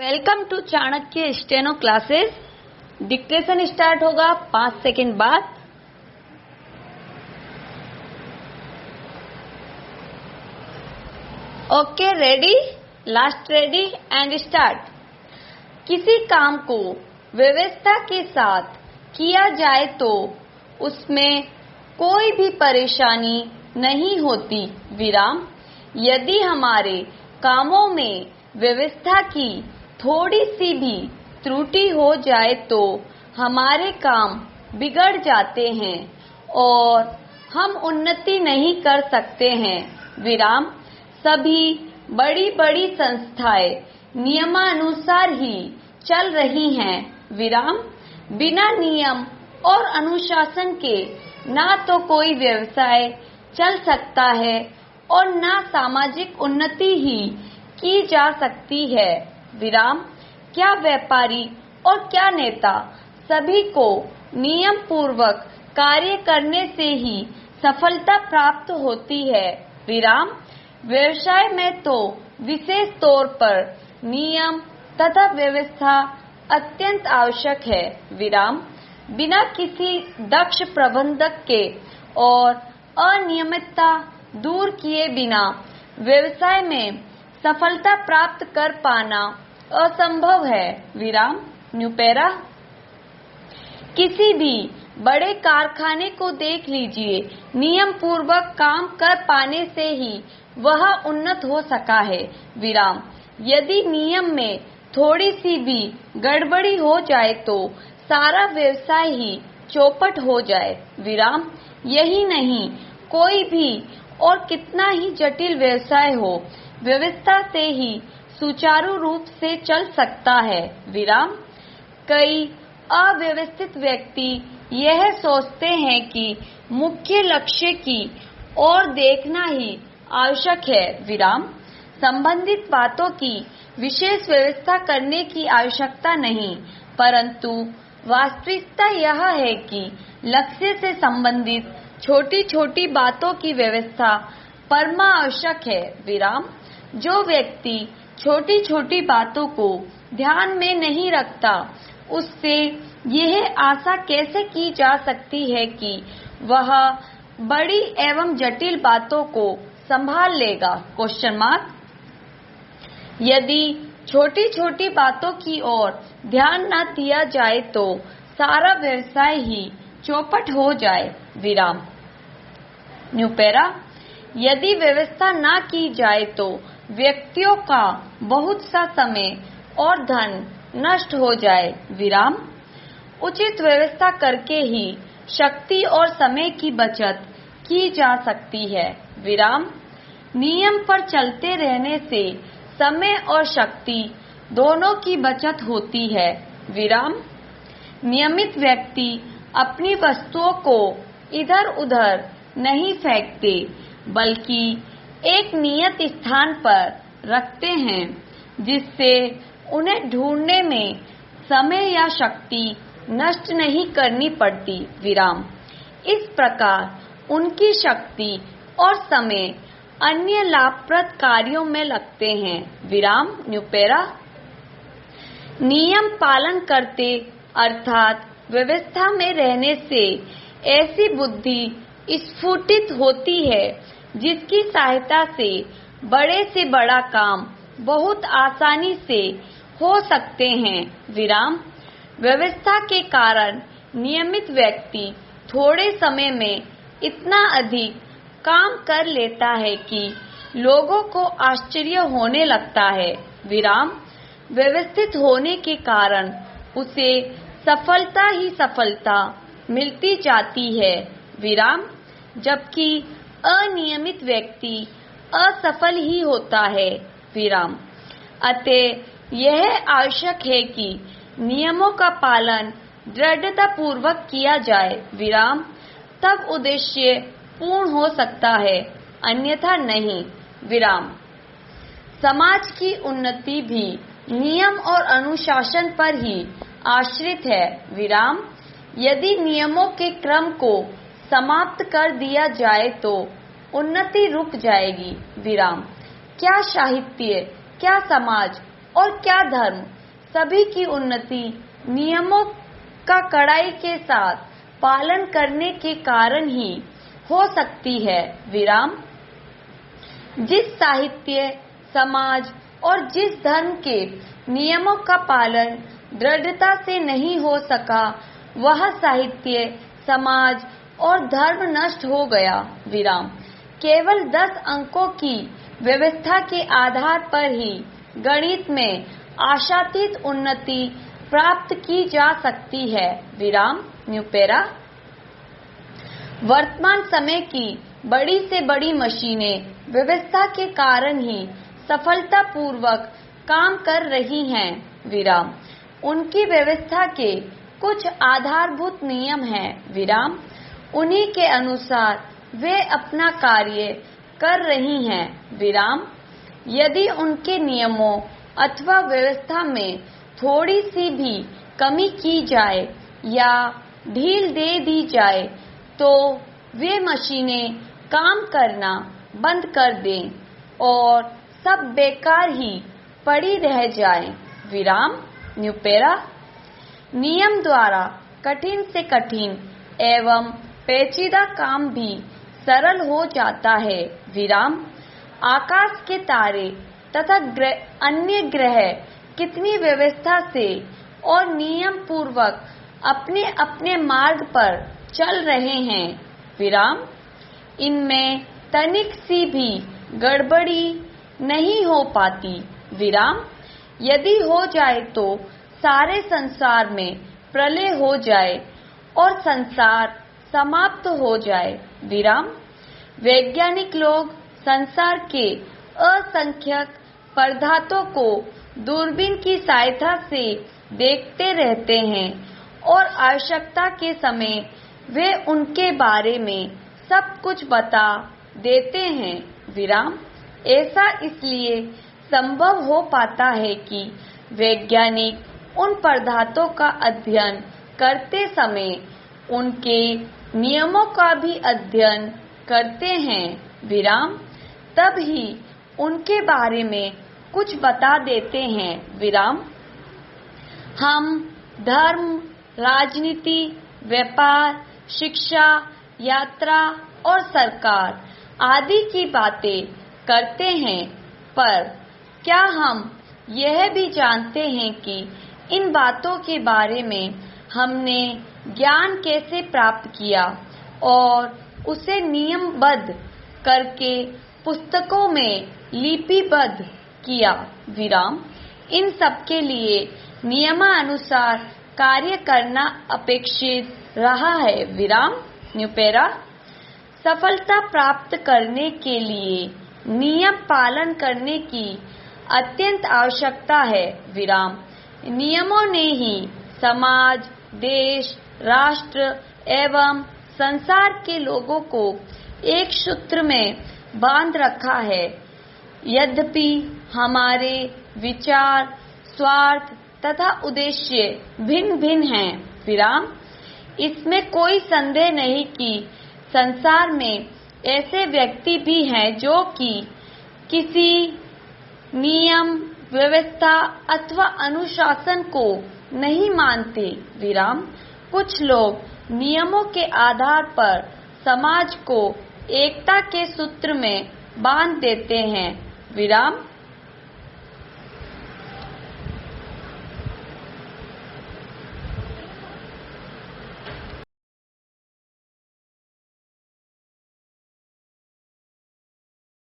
Welcome to Chanakya steno classes. Dictation start होगा 5 second बाद। Okay, ready, last ready and start. किसी काम को व्यवस्था के साथ किया जाए तो उसमें कोई भी परेशानी नहीं होती, विराम। यदि हमारे कामों में व्यवस्था की थोड़ी सी भी त्रुटि हो जाए तो हमारे काम बिगड़ जाते हैं और हम उन्नति नहीं कर सकते हैं, विराम। सभी बड़ी बड़ी संस्थाएं नियमानुसार ही चल रही हैं, विराम। बिना नियम और अनुशासन के ना तो कोई व्यवसाय चल सकता है और ना सामाजिक उन्नति ही की जा सकती है, विराम। क्या व्यापारी और क्या नेता, सभी को नियम पूर्वक कार्य करने से ही सफलता प्राप्त होती है, विराम। व्यवसाय में तो विशेष तौर पर नियम तथा व्यवस्था अत्यंत आवश्यक है, विराम। बिना किसी दक्ष प्रबंधक के और अनियमितता दूर किए बिना व्यवसाय में सफलता प्राप्त कर पाना असंभव है, विराम। New para. किसी भी बड़े कारखाने को देख लीजिए, नियम पूर्वक काम कर पाने से ही वह उन्नत हो सका है, विराम। यदि नियम में थोड़ी सी भी गड़बड़ी हो जाए तो सारा व्यवसाय ही चौपट हो जाए, विराम। यही नहीं, कोई भी और कितना ही जटिल व्यवसाय हो, व्यवस्था से ही सुचारू रूप से चल सकता है, विराम। कई अव्यवस्थित व्यक्ति यह सोचते हैं कि मुख्य लक्ष्य की ओर देखना ही आवश्यक है, विराम। संबंधित बातों की विशेष व्यवस्था करने की आवश्यकता नहीं, परंतु वास्तविकता यह है कि लक्ष्य से संबंधित छोटी छोटी बातों की व्यवस्था परम आवश्यक है, विराम। जो व्यक्ति छोटी छोटी बातों को ध्यान में नहीं रखता, उससे यह आशा कैसे की जा सकती है कि वह बड़ी एवं जटिल बातों को संभाल लेगा? Question mark. यदि छोटी छोटी बातों की ओर ध्यान न दिया जाए तो सारा व्यवसाय ही चौपट हो जाए, विराम। New para. यदि व्यवस्था न की जाए तो व्यक्तियों का बहुत सा समय और धन नष्ट हो जाए, विराम। उचित व्यवस्था करके ही शक्ति और समय की बचत की जा सकती है, विराम। नियम पर चलते रहने से समय और शक्ति दोनों की बचत होती है, विराम। नियमित व्यक्ति अपनी वस्तुओं को इधर उधर नहीं फेंकते, बल्कि एक नियत स्थान पर रखते हैं, जिससे उन्हें ढूंढने में समय या शक्ति नष्ट नहीं करनी पड़ती, विराम। इस प्रकार उनकी शक्ति और समय अन्य लाभप्रद कार्यों में लगते हैं, विराम। New para. नियम पालन करते अर्थात व्यवस्था में रहने से ऐसी बुद्धि स्फुटित होती है जिसकी सहायता से बड़े से बड़ा काम बहुत आसानी से हो सकते हैं, विराम। व्यवस्था के कारण नियमित व्यक्ति थोड़े समय में इतना अधिक काम कर लेता है कि लोगों को आश्चर्य होने लगता है, विराम। व्यवस्थित होने के कारण उसे सफलता ही सफलता मिलती जाती है, विराम। जबकि अनियमित व्यक्ति असफल ही होता है, विराम। अतः यह आवश्यक है कि नियमों का पालन दृढ़ता पूर्वक किया जाए, विराम। तब उद्देश्य पूर्ण हो सकता है, अन्यथा नहीं, विराम। समाज की उन्नति भी नियम और अनुशासन पर ही आश्रित है, विराम। यदि नियमों के क्रम को समाप्त कर दिया जाए तो उन्नति रुक जाएगी, विराम। क्या साहित्य, क्या समाज और क्या धर्म सभी की उन्नति नियमों का कड़ाई के साथ पालन करने के कारण ही हो सकती है। विराम। जिस साहित्य, समाज और जिस धर्म के नियमों का पालन दृढ़ता से नहीं हो सका, वह साहित्य, समाज और धर्म नष्ट हो गया। विराम। केवल 10 अंकों की व्यवस्था के आधार पर ही गणित में आशातीत उन्नति प्राप्त की जा सकती है। विराम। New para. वर्तमान समय की बड़ी से बड़ी मशीनें व्यवस्था के कारण ही सफलतापूर्वक काम कर रही हैं। विराम। उनकी व्यवस्था के कुछ आधारभूत नियम हैं। विराम। उन्हीं के अनुसार वे अपना कार्य कर रही हैं। विराम। यदि उनके नियमों अथवा व्यवस्था में थोड़ी सी भी कमी की जाए या ढील दे दी जाए तो वे मशीनें काम करना बंद कर दें और सब बेकार ही पड़ी रह जाएं। विराम। New para. नियम द्वारा कठिन से कठिन एवं पेचीदा काम भी सरल हो जाता है। विराम। आकाश के तारे तथा अन्य ग्रह कितनी व्यवस्था से और नियम पूर्वक अपने अपने मार्ग पर चल रहे हैं। विराम। इनमें तनिक सी भी गड़बड़ी नहीं हो पाती। विराम। यदि हो जाए तो सारे संसार में प्रलय हो जाए और संसार समाप्त हो जाए। विराम। वैज्ञानिक लोग संसार के असंख्यक पदार्थों को दूरबीन की सहायता से देखते रहते हैं और आवश्यकता के समय वे उनके बारे में सब कुछ बता देते हैं। विराम। ऐसा इसलिए संभव हो पाता है कि वैज्ञानिक उन पदार्थों का अध्ययन करते समय उनके नियमों का भी अध्ययन करते हैं। विराम। तब ही उनके बारे में कुछ बता देते हैं। विराम। हम धर्म, राजनीति, व्यापार, शिक्षा, यात्रा और सरकार आदि की बातें करते हैं, पर क्या हम यह भी जानते हैं कि इन बातों के बारे में हमने ज्ञान कैसे प्राप्त किया और उसे नियमबद्ध करके पुस्तकों में लिपिबद्ध किया। विराम। इन सब के लिए नियमानुसार कार्य करना अपेक्षित रहा है। विराम। New para. सफलता प्राप्त करने के लिए नियम पालन करने की अत्यंत आवश्यकता है। विराम। नियमों ने ही समाज, देश, राष्ट्र एवं संसार के लोगों को एक सूत्र में बांध रखा है। यद्यपि हमारे विचार, स्वार्थ तथा उद्देश्य भिन्न भिन्न हैं। विराम। इसमें कोई संदेह नहीं कि संसार में ऐसे व्यक्ति भी हैं जो कि किसी नियम, व्यवस्था अथवा अनुशासन को नहीं मानते। विराम। कुछ लोग नियमों के आधार पर समाज को एकता के सूत्र में बांध देते हैं। विराम।